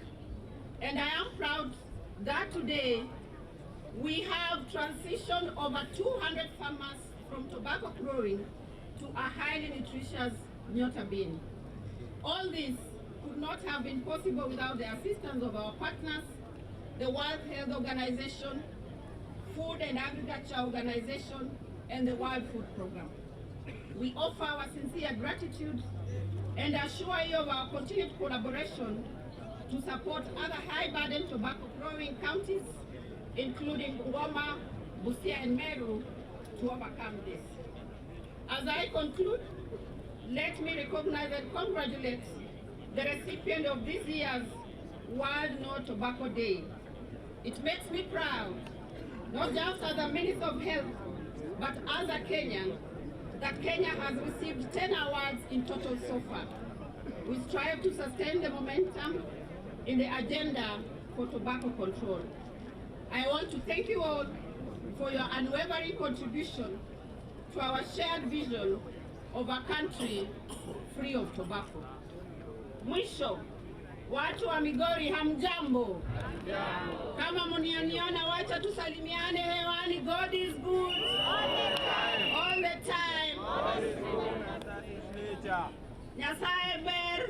And I am proud that today we have transitioned over 200 farmers from tobacco growing to a highly nutritious nyota bean. All this could not have been possible without the assistance of our partners, the World Health Organization, Food and Agriculture Organization, and the World Food Program. We offer our sincere gratitude and assure you of our continued collaboration to support other high-burden tobacco growing counties, including Ngoma, Busia, and Meru, to overcome this. As I conclude, let me recognize and congratulate the recipient of this year's World No Tobacco Day, It makes me proud, not just as a Minister of Health, but as a Kenyan, that Kenya has received 10 awards in total so far. We strive to sustain the momentum in the agenda for tobacco control. I want to thank you all for your unwavering contribution to our shared vision of a country free of tobacco. Mwisho, watu wa Migori hamjambo. Kama mnioniona wacha tusalimiane hewani. God is good all the time. Nyasaye ber.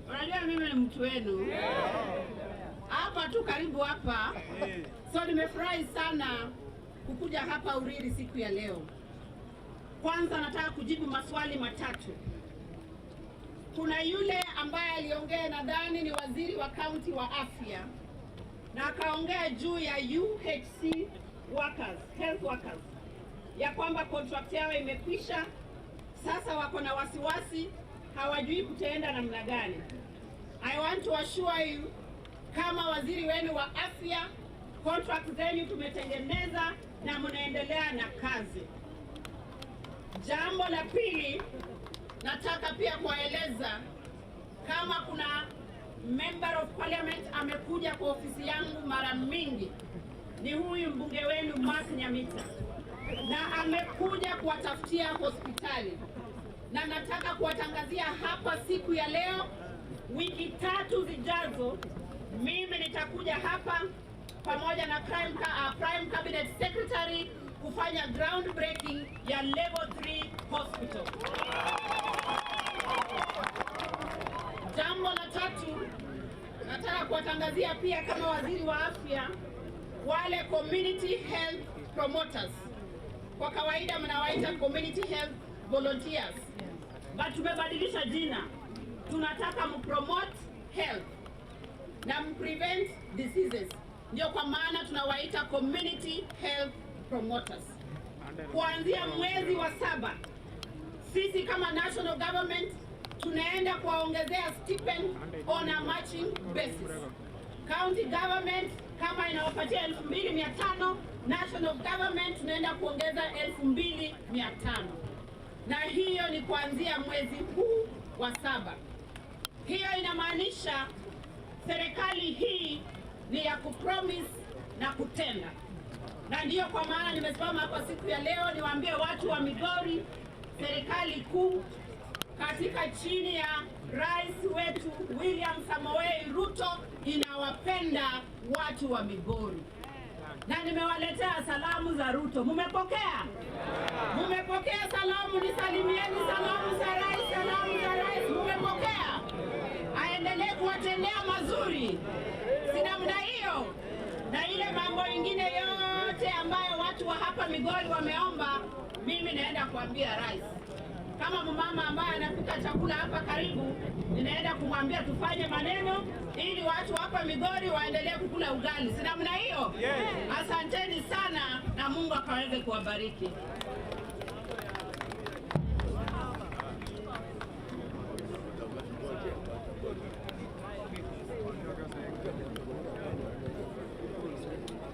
Unajua mimi ni mtu wenu. Hapa tu karibu hapa. So nimefurahi sana kukuja hapa Uriri siku ya leo. Kwanza nataka kujibu maswali matatu. Kuna yule ambaye aliongea, nadhani ni waziri wa kaunti wa afya, na akaongea juu ya UHC workers, health workers, ya kwamba contract yao imekwisha, sasa wako na wasiwasi, hawajui kutaenda namna gani. I want to assure you, kama waziri wenu wa afya, contract zenu tumetengeneza na mnaendelea na kazi. Jambo la pili, nataka pia kuwaeleza, kama kuna member of parliament amekuja kwa ofisi yangu mara mingi, ni huyu mbunge wenu Mark Nyamita, na amekuja kuwatafutia hospitali, na nataka kuwatangazia hapa siku ya leo, wiki 3 zijazo, mimi nitakuja hapa pamoja na Prime Cabinet Secretary kufanya groundbreaking ya level 3 hospital. Jambo la tatu, nataka kuwatangazia pia kama waziri wa afya, wale community health promoters. Kwa kawaida mnawaita community health volunteers, but tumebadilisha jina. Tunataka mpromote health na mprevent diseases. Ndio kwa maana tunawaita community health promoters. Kuanzia mwezi wa 7, sisi kama national government tunaenda kuwaongezea stipend on a matching basis. County government kama inawapatia 2,500, national government tunaenda kuongeza 2,500. Na hiyo ni kuanzia mwezi huu wa 7. Hiyo inamaanisha serikali hii ni ya kupromise na kutenda. Na ndiyo kwa maana nimesimama hapa siku ya leo niwaambie watu wa Migori, serikali kuu katika chini ya rais wetu William Samoei Ruto inawapenda watu wa Migori. Na nimewaletea salamu za Ruto. Mumepokea? Mumepokea salamu? Nisalimieni salamu za rais, salamu za rais. Mumepokea? Aendelee kuwatendea mazuri. Si namna hiyo? Na ile mambo ingine yote ambayo watu wa hapa Migori wameomba, mimi naenda kuambia rais. Kama mama ambaye anapika chakula hapa karibu, ninaenda kumwambia tufanye maneno ili watu hapa Migori waendelee kukula ugali. Si namna hiyo? Asanteni sana na Mungu akaweze kuwabariki.